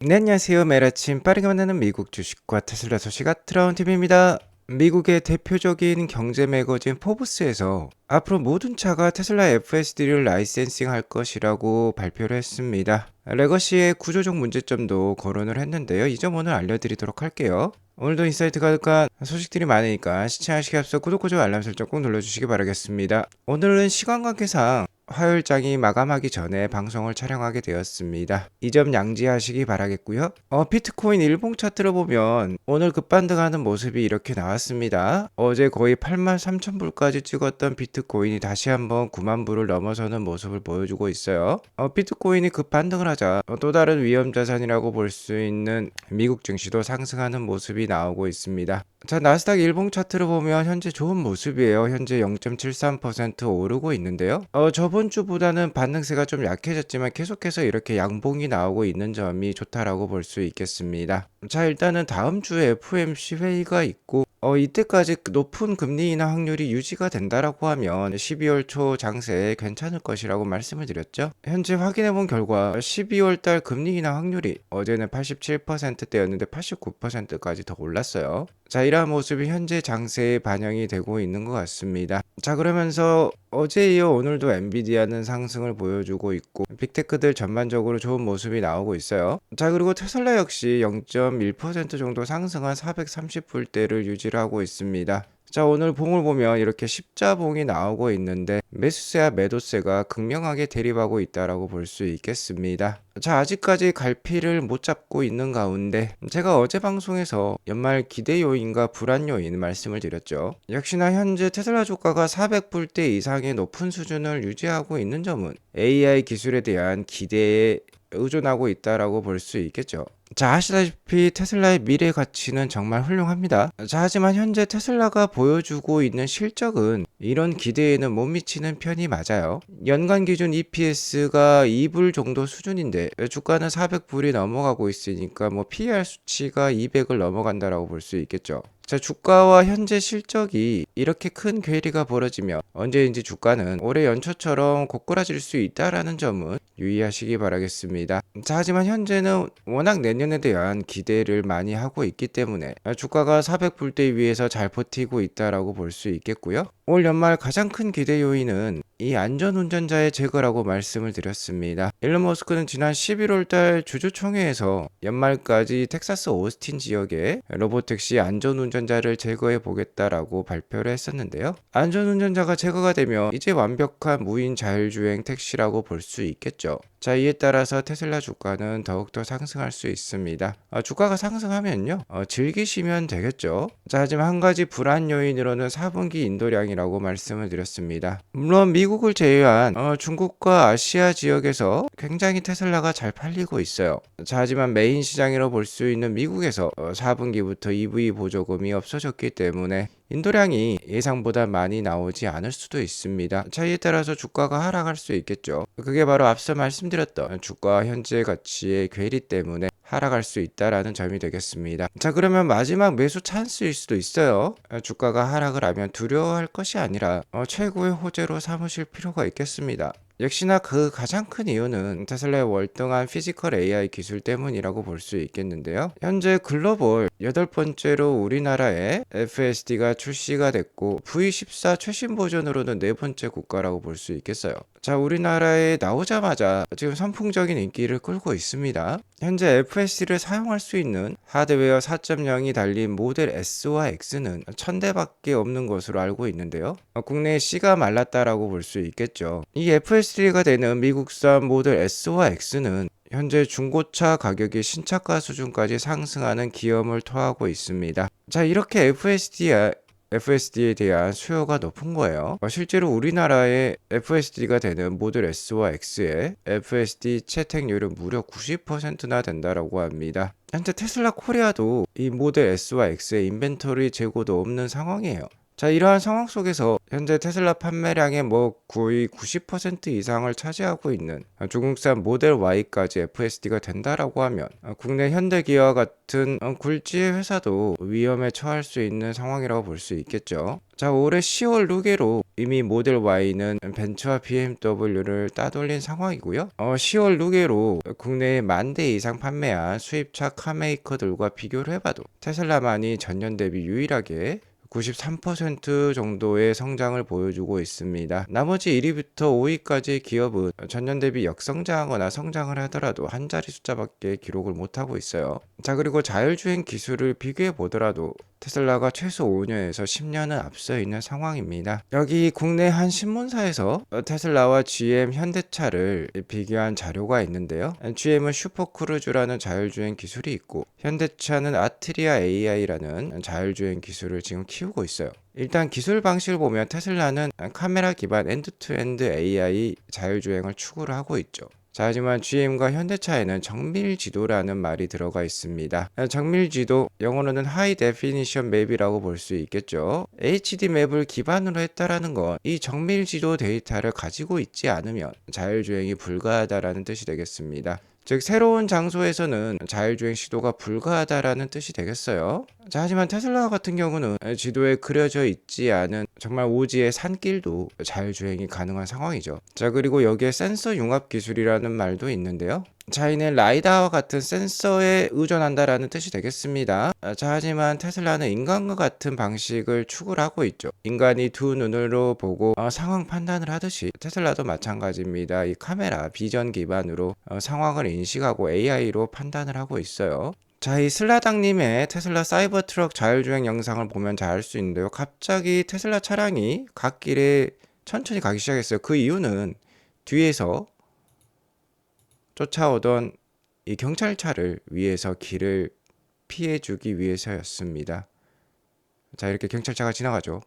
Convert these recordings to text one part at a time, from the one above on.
네, 안녕하세요. 매일 아침 빠르게 만나는 미국 주식과 테슬라 소식 아트라운 TV입니다. 미국의 대표적인 경제 매거진 포브스에서 앞으로 모든 차가 테슬라 FSD를 라이센싱 할 것이라고 발표를 했습니다. 레거시의 구조적 문제점도 거론을 했는데요. 이 점 오늘 알려드리도록 할게요. 오늘도 인사이트 가득한 소식들이 많으니까 시청하시기 앞서 구독과 좋아요 알람 설정 꼭 눌러주시기 바라겠습니다. 오늘은 시간 관계상 화요일장이 마감하기 전에 방송을 촬영하게 되었습니다. 이 점 양지하시기 바라겠고요. 비트코인 일봉 차트를 보면 오늘 급반등하는 모습이 이렇게 나왔습니다. 어제 거의 83,000불까지 찍었던 비트코인이 다시 한번 90,000불을 넘어서는 모습을 보여주고 있어요. 비트코인이 급반등을 하자 또 다른 위험자산이라고 볼 수 있는 미국 증시도 상승하는 모습이 나오고 있습니다. 자, 나스닥 일봉 차트를 보면 현재 좋은 모습이에요. 현재 0.73% 오르고 있는데요. 저번 주보다는 반등세가 좀 약해졌지만 계속해서 이렇게 양봉이 나오고 있는 점이 좋다라고 볼 수 있겠습니다. 자, 일단은 다음 주에 FOMC 회의가 있고 이때까지 높은 금리 인하 확률이 유지가 된다라고 하면 12월 초 장세에 괜찮을 것이라고 말씀을 드렸죠. 현재 확인해 본 결과 12월 달 금리 인하 확률이 어제는 87%대였는데 89%까지 더 올랐어요. 자, 이러한 모습이 현재 장세에 반영이 되고 있는 것 같습니다. 자, 그러면서 어제 이어 오늘도 엔비디아는 상승을 보여주고 있고 빅테크들 전반적으로 좋은 모습이 나오고 있어요. 자, 그리고 테슬라 역시 0.1% 정도 상승한 430불대를 유지를 하고 있습니다. 자, 오늘 봉을 보면 이렇게 십자봉이 나오고 있는데 매수세와 매도세가 극명하게 대립하고 있다라고 볼 수 있겠습니다. 자, 아직까지 갈피를 못 잡고 있는 가운데 제가 어제 방송에서 연말 기대 요인과 불안 요인 말씀을 드렸죠. 역시나 현재 테슬라 주가가 400불대 이상의 높은 수준을 유지하고 있는 점은 AI 기술에 대한 기대에 의존하고 있다라고 볼 수 있겠죠. 자, 아시다시피 테슬라의 미래 가치는 정말 훌륭합니다. 자, 하지만 현재 테슬라가 보여주고 있는 실적은 이런 기대에는 못 미치는 편이 맞아요. 연간 기준 EPS가 2불 정도 수준인데 주가는 400불이 넘어가고 있으니까 뭐 PER 수치가 200을 넘어간다라고 볼 수 있겠죠. 자, 주가와 현재 실적이 이렇게 큰 괴리가 벌어지면 언제인지 주가는 올해 연초처럼 고꾸라질 수 있다라는 점은 유의하시기 바라겠습니다. 자, 하지만 현재는 워낙 내년에 대한 기대를 많이 하고 있기 때문에 주가가 400불대 위에서 잘 버티고 있다라고 볼 수 있겠고요. 올 연말 가장 큰 기대 요인은 이 안전운전자의 제거라고 말씀을 드렸습니다. 일론 머스크는 지난 11월 달 주주총회에서 연말까지 텍사스 오스틴 지역에 로보택시 안전운전자를 제거해 보겠다라고 발표를 했었는데요. 안전운전자가 제거가 되면 이제 완벽한 무인 자율주행 택시라고 볼 수 있겠죠. 자, 이에 따라서 테슬라 주가는 더욱더 상승할 수 있습니다. 주가가 상승하면요, 즐기시면 되겠죠. 자, 하지만 한 가지 불안 요인으로는 4분기 인도량이라고 말씀을 드렸습니다. 물론 미국을 제외한 중국과 아시아 지역에서 굉장히 테슬라가 잘 팔리고 있어요. 자, 하지만 메인 시장이라고 볼 수 있는 미국에서 4분기부터 EV 보조금이 없어졌기 때문에 인도량이 예상보다 많이 나오지 않을 수도 있습니다. 차이에 따라서 주가가 하락할 수 있겠죠. 그게 바로 앞서 말씀드렸던 주가 현재 가치의 괴리 때문에 하락할 수 있다라는 점이 되겠습니다. 자, 그러면 마지막 매수 찬스일 수도 있어요. 주가가 하락을 하면 두려워할 것이 아니라 최고의 호재로 삼으실 필요가 있겠습니다. 역시나 그 가장 큰 이유는 테슬라의 월등한 피지컬 AI 기술 때문이라고 볼 수 있겠는데요. 현재 글로벌 8번째로 우리나라에 FSD가 출시가 됐고 V14 최신 버전으로는 4번째 국가라고 볼 수 있겠어요. 자, 우리나라에 나오자마자 지금 선풍적인 인기를 끌고 있습니다. 현재 FSD를 사용할 수 있는 하드웨어 4.0이 달린 모델 S와 X는 1000대밖에 없는 것으로 알고 있는데요. 국내에 씨가 말랐다라고 볼 수 있겠죠. 이 FSD가 되는 미국산 모델 S와 X는 현재 중고차 가격이 신차가 수준까지 상승하는 기염을 토하고 있습니다. 자, 이렇게 FSD에 대한 수요가 높은 거예요. 실제로 우리나라의 FSD가 되는 모델 S와 X의 FSD 채택률은 무려 90%나 된다라고 합니다. 현재 테슬라 코리아도 이 모델 S와 X의 인벤토리 재고도 없는 상황이에요. 자, 이러한 상황 속에서 현재 테슬라 판매량의 거의 90% 이상을 차지하고 있는 중국산 모델 Y까지 FSD가 된다라고 하면 국내 현대기아와 같은 굴지의 회사도 위험에 처할 수 있는 상황이라고 볼 수 있겠죠. 자, 올해 10월 누계로 이미 모델 Y는 벤츠와 BMW를 따돌린 상황이고요. 10월 누계로 국내에 10,000대 이상 판매한 수입차 카메이커들과 비교를 해봐도 테슬라만이 전년 대비 유일하게 93% 정도의 성장을 보여주고 있습니다. 나머지 1위부터 5위까지 기업은 전년 대비 역성장하거나 성장을 하더라도 한 자리 숫자밖에 기록을 못하고 있어요. 자, 그리고 자율주행 기술을 비교해 보더라도 테슬라가 최소 5년에서 10년은 앞서 있는 상황입니다. 여기 국내 한 신문사에서 테슬라와 GM 현대차를 비교한 자료가 있는데요. GM은 슈퍼크루즈라는 자율주행 기술이 있고 현대차는 아트리아 AI라는 자율주행 기술을 지금 키우고 있어요. 일단 기술 방식을 보면 테슬라는 카메라 기반 엔드투엔드 AI 자율주행을 추구를 하고 있죠. 자, 하지만 GM과 현대차에는 정밀지도라는 말이 들어가 있습니다. 정밀지도, 영어로는 하이 데피니션 맵이라고 볼 수 있겠죠. HD 맵을 기반으로 했다라는 건 이 정밀지도 데이터를 가지고 있지 않으면 자율주행이 불가하다라는 뜻이 되겠습니다. 즉 새로운 장소에서는 자율주행 시도가 불가하다라는 뜻이 되겠어요. 자, 하지만 테슬라 같은 경우는 지도에 그려져 있지 않은 정말 오지의 산길도 자율주행이 가능한 상황이죠. 자, 그리고 여기에 센서 융합 기술이라는 말도 있는데요. 자, 이는 라이다와 같은 센서에 의존한다라는 뜻이 되겠습니다. 자, 하지만 테슬라는 인간과 같은 방식을 추구를 하고 있죠. 인간이 두 눈으로 보고 상황 판단을 하듯이 테슬라도 마찬가지입니다. 이 카메라, 비전 기반으로 상황을 인식하고 AI로 판단을 하고 있어요. 자, 이 슬라당님의 테슬라 사이버 트럭 자율주행 영상을 보면 잘 알 수 있는데요. 갑자기 테슬라 차량이 갓길에 천천히 가기 시작했어요. 그 이유는 뒤에서 쫓아오던 이 경찰차를 위해서 길을 피해주기 위해서였습니다. 자, 이렇게 경찰차가 지나가죠.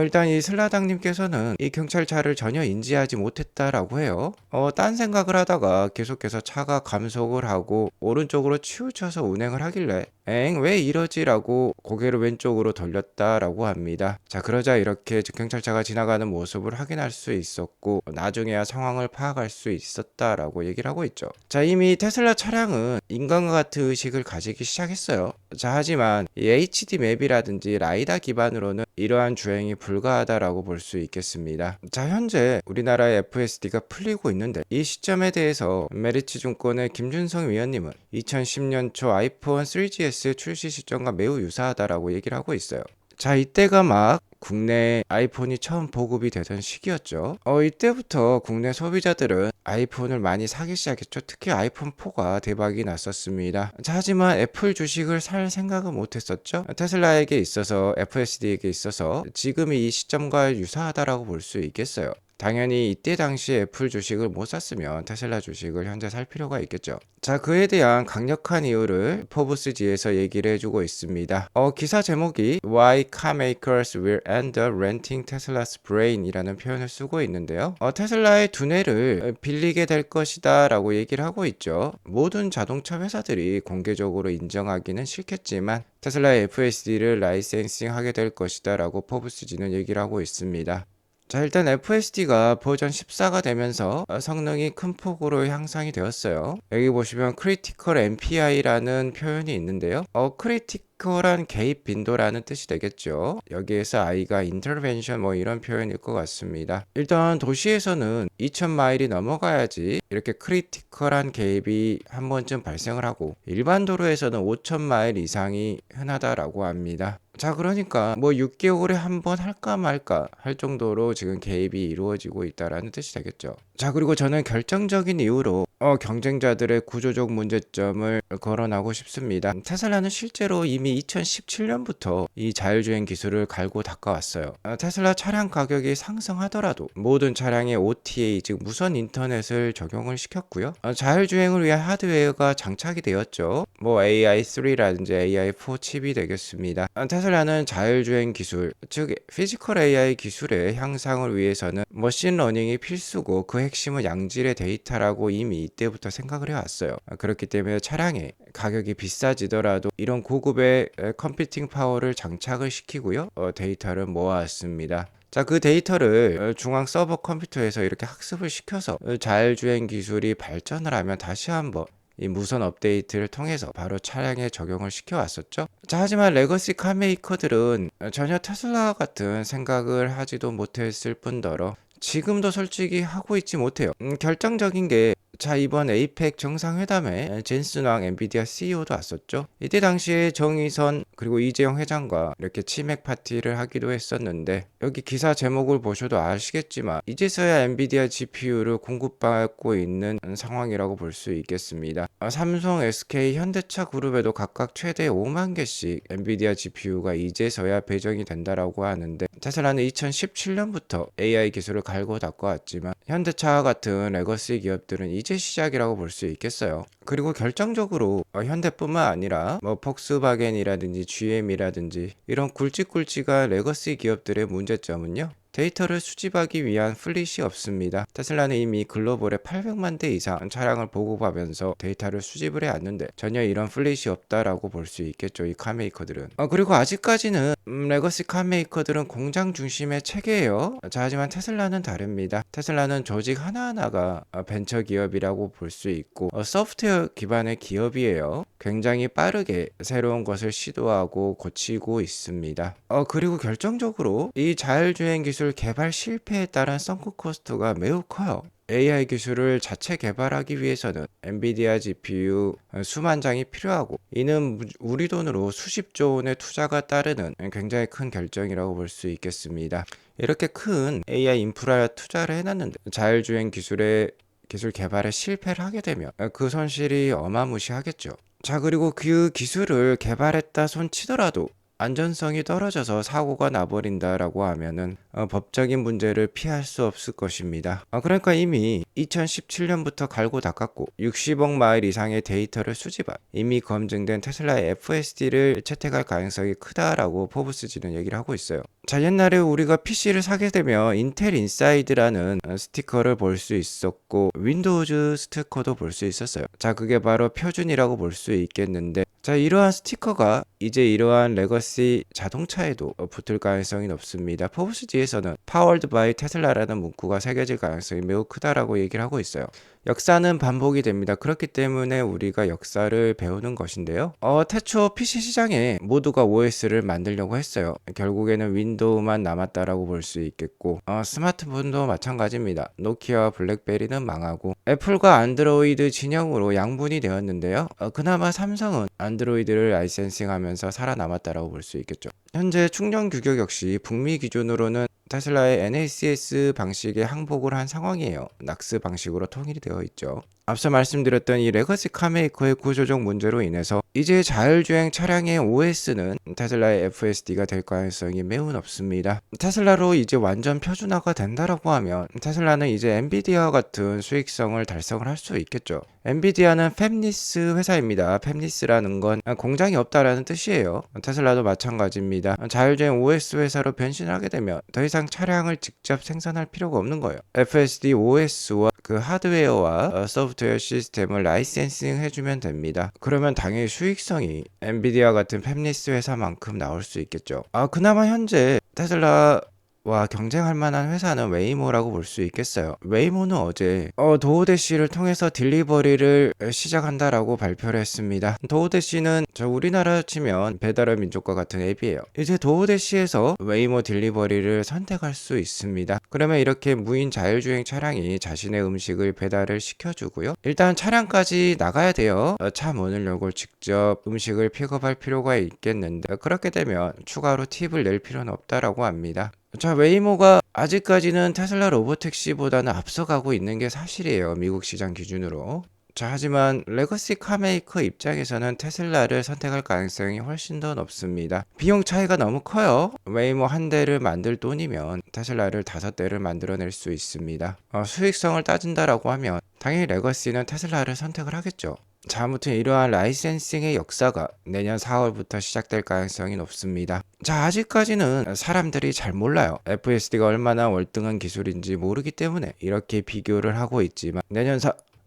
일단 이 슬라당님께서는 이 경찰차를 전혀 인지하지 못했다라고 해요. 딴 생각을 하다가 계속해서 차가 감속을 하고 오른쪽으로 치우쳐서 운행을 하길래 왜 이러지라고 고개를 왼쪽으로 돌렸다라고 합니다. 자, 그러자 이렇게 경찰차가 지나가는 모습을 확인할 수 있었고 나중에야 상황을 파악할 수 있었다라고 얘기를 하고 있죠. 자, 이미 테슬라 차량은 인간과 같은 의식을 가지기 시작했어요. 자, 하지만 이 HD 맵이라든지 라이다 기반으로는 이러한 주행이 불가하다라고 볼 수 있겠습니다. 자, 현재 우리나라의 FSD가 풀리고 있는데 이 시점에 대해서 메리츠증권의 김준성 위원님은 2010년 초 아이폰 3GS 출시 시점과 매우 유사하다라고 얘기를 하고 있어요. 자, 이때가 막 국내 아이폰이 처음 보급이 되던 시기였죠. 이때부터 국내 소비자들은 아이폰을 많이 사기 시작했죠. 특히 아이폰 4가 대박이 났었습니다. 자, 하지만 애플 주식을 살 생각은 못했었죠. 테슬라에게 있어서 FSD에게 있어서 지금이 이 시점과 유사하다라고 볼 수 있겠어요. 당연히 이때 당시에 애플 주식을 못 샀으면 테슬라 주식을 현재 살 필요가 있겠죠. 자, 그에 대한 강력한 이유를 포브스지에서 얘기를 해주고 있습니다. 기사 제목이 Why Carmakers Will End Up Renting Tesla's Brain 이라는 표현을 쓰고 있는데요. 테슬라의 두뇌를 빌리게 될 것이다 라고 얘기를 하고 있죠. 모든 자동차 회사들이 공개적으로 인정하기는 싫겠지만 테슬라의 FSD를 라이센싱 하게 될 것이다 라고 포브스지는 얘기를 하고 있습니다. 자, 일단 FSD가 버전 14가 되면서 성능이 큰 폭으로 향상이 되었어요. 여기 보시면 Critical MPI라는 표현이 있는데요. 크리티컬한 개입 빈도라는 뜻이 되겠죠. 여기에서 I가 Intervention 이런 표현일 것 같습니다. 일단 도시에서는 2000마일이 넘어가야지 이렇게 크리티컬한 개입이 한 번쯤 발생을 하고 일반 도로에서는 5000마일 이상이 흔하다라고 합니다. 자, 그러니까 6개월에 한 번 할까 말까 할 정도로 지금 개입이 이루어지고 있다라는 뜻이 되겠죠. 자, 그리고 저는 결정적인 이유로 경쟁자들의 구조적 문제점을 거론하고 싶습니다. 테슬라는 실제로 이미 2017년부터 이 자율주행 기술을 갈고 닦아왔어요. 테슬라 차량 가격이 상승하더라도 모든 차량에 OTA, 즉 무선 인터넷을 적용을 시켰고요. 자율주행을 위한 하드웨어가 장착이 되었죠. AI3라든지 AI4 칩이 되겠습니다. 테슬라 테슬라는 자율주행 기술, 즉 피지컬 AI 기술의 향상을 위해서는 머신러닝이 필수고 그 핵심은 양질의 데이터라고 이미 이때부터 생각을 해왔어요. 그렇기 때문에 차량의 가격이 비싸지더라도 이런 고급의 컴퓨팅 파워를 장착을 시키고요. 데이터를 모아왔습니다. 자, 그 데이터를 중앙 서버 컴퓨터에서 이렇게 학습을 시켜서 자율주행 기술이 발전을 하면 다시 한번 이 무선 업데이트를 통해서 바로 차량에 적용을 시켜왔었죠. 자, 하지만 레거시 카메이커들은 전혀 테슬라 같은 생각을 하지도 못했을 뿐더러 지금도 솔직히 하고 있지 못해요. 결정적인 게 이번 에이펙 정상회담에 젠슨 왕 엔비디아 CEO도 왔었죠. 이때 당시에 정의선 그리고 이재용 회장과 이렇게 치맥 파티를 하기도 했었는데, 여기 기사 제목을 보셔도 아시겠지만 이제서야 엔비디아 GPU를 공급받고 있는 상황이라고 볼 수 있겠습니다. 삼성, SK, 현대차 그룹에도 각각 최대 5만 개씩 엔비디아 GPU가 이제서야 배정이 된다라고 하는데, 테슬라는 2017년부터 AI 기술을 갈고 닦아왔지만 현대차 같은 레거시 기업들은 이제 시작이라고 볼 수 있겠어요. 그리고 결정적으로 현대뿐만 아니라 폭스바겐이라든지 GM이라든지 이런 굵직굵직한 레거시 기업들의 문제점은요, 데이터를 수집하기 위한 플릿이 없습니다. 테슬라는 이미 글로벌에 800만 대 이상 차량을 보급하면서 데이터를 수집을 해왔는데 전혀 이런 플릿이 없다라고 볼 수 있겠죠, 이 카메이커들은. 그리고 아직까지는 레거시 카메이커들은 공장 중심의 체계예요. 자, 하지만 테슬라는 다릅니다. 테슬라는 조직 하나하나가 벤처 기업이라고 볼 수 있고 소프트웨어 기반의 기업이에요. 굉장히 빠르게 새로운 것을 시도하고 고치고 있습니다. 그리고 결정적으로 이 자율주행 기술 개발 실패에 따른 썬크 코스트가 매우 커요. AI 기술을 자체 개발하기 위해서는 엔비디아 GPU 수만 장이 필요하고, 이는 우리 돈으로 수십조 원의 투자가 따르는 굉장히 큰 결정이라고 볼 수 있겠습니다. 이렇게 큰 AI 인프라 투자를 해놨는데 자율주행 기술 개발에 실패를 하게 되면 그 손실이 어마무시하겠죠. 자, 그리고 그 기술을 개발했다 손치더라도 안전성이 떨어져서 사고가 나버린다라고 하면은 법적인 문제를 피할 수 없을 것입니다. 그러니까 이미 2017년부터 갈고 닦았고 60억 마일 이상의 데이터를 수집한 이미 검증된 테슬라의 FSD를 채택할 가능성이 크다라고 포브스지는 얘기를 하고 있어요. 자, 옛날에 우리가 PC를 사게 되면 인텔 인사이드라는 스티커를 볼 수 있었고 윈도우즈 스티커도 볼 수 있었어요. 자, 그게 바로 표준이라고 볼 수 있겠는데, 자, 이러한 스티커가 이제 이러한 레거시 자동차에도 붙을 가능성이 높습니다. 포브스지에서는 Powered by 테슬라라는 문구가 새겨질 가능성이 매우 크다라고 얘기를 하고 있어요. 역사는 반복이 됩니다. 그렇기 때문에 우리가 역사를 배우는 것인데요. 태초 PC 시장에 모두가 OS를 만들려고 했어요. 결국에는 윈도우만 남았다라고 볼 수 있겠고, 스마트폰도 마찬가지입니다. 노키아와 블랙베리는 망하고 애플과 안드로이드 진영으로 양분이 되었는데요. 그나마 삼성은 안드로이드를 라이센싱하면서 살아남았다라고 볼 수 있겠죠. 현재 충전 규격 역시 북미 기준으로는 테슬라의 NACS 방식에 항복을 한 상황이에요. 낙스 방식으로 통일이 되어 있죠. 앞서 말씀드렸던 이 레거시 카메이커의 구조적 문제로 인해서 이제 자율주행 차량의 OS는 테슬라의 FSD가 될 가능성이 매우 높습니다. 테슬라로 이제 완전 표준화가 된다라고 하면 테슬라는 이제 엔비디아와 같은 수익성을 달성을 할 수 있겠죠. 엔비디아는 팹리스 회사입니다. 팹리스라는 건 공장이 없다라는 뜻이에요. 테슬라도 마찬가지입니다. 자율주행 OS 회사로 변신하게 되면 더 이상 차량을 직접 생산할 필요가 없는 거예요. FSD OS와 그 하드웨어와 소프트웨어 시스템을 라이센싱 해주면 됩니다. 그러면 당연히 수익성이 엔비디아 같은 팹리스 회사만큼 나올 수 있겠죠. 그나마 현재 테슬라 와 경쟁할 만한 회사는 웨이모라고 볼 수 있겠어요. 웨이모는 어제 도어대시를 통해서 딜리버리를 시작한다라고 발표를 했습니다. 도어대시는 우리나라 치면 배달의 민족과 같은 앱이에요. 이제 도어대시에서 웨이모 딜리버리를 선택할 수 있습니다. 그러면 이렇게 무인 자율주행 차량이 자신의 음식을 배달을 시켜주고요. 일단 차량까지 나가야 돼요. 차 문을 열고 직접 음식을 픽업할 필요가 있겠는데, 그렇게 되면 추가로 팁을 낼 필요는 없다라고 합니다. 자, 웨이모가 아직까지는 테슬라 로보택시보다는 앞서가고 있는 게 사실이에요. 미국 시장 기준으로. 자, 하지만 레거시 카메이커 입장에서는 테슬라를 선택할 가능성이 훨씬 더 높습니다. 비용 차이가 너무 커요. 웨이모 한 대를 만들 돈이면 테슬라를 5대를 만들어낼 수 있습니다. 수익성을 따진다라고 하면 당연히 레거시는 테슬라를 선택을 하겠죠. 자, 아무튼 이러한 라이센싱의 역사가 내년 4월부터 시작될 가능성이 높습니다. 자, 아직까지는 사람들이 잘 몰라요. FSD가 얼마나 월등한 기술인지 모르기 때문에 이렇게 비교를 하고 있지만 내년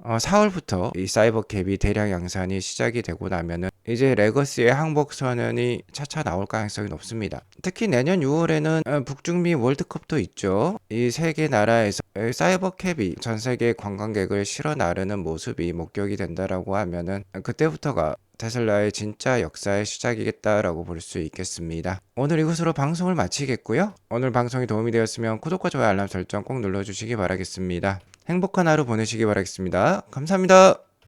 4월부터 이 사이버캡이 대량 양산이 시작이 되고 나면은 이제 레거시의 항복 선언이 차차 나올 가능성이 높습니다. 특히 내년 6월에는 북중미 월드컵도 있죠. 이 세 개 나라에서 사이버캡이 전 세계 관광객을 실어 나르는 모습이 목격이 된다라고 하면은 그때부터가 테슬라의 진짜 역사의 시작이겠다라고 볼 수 있겠습니다. 오늘 이것으로 방송을 마치겠고요. 오늘 방송이 도움이 되었으면 구독과 좋아요 알람 설정 꼭 눌러주시기 바라겠습니다. 행복한 하루 보내시기 바라겠습니다. 감사합니다.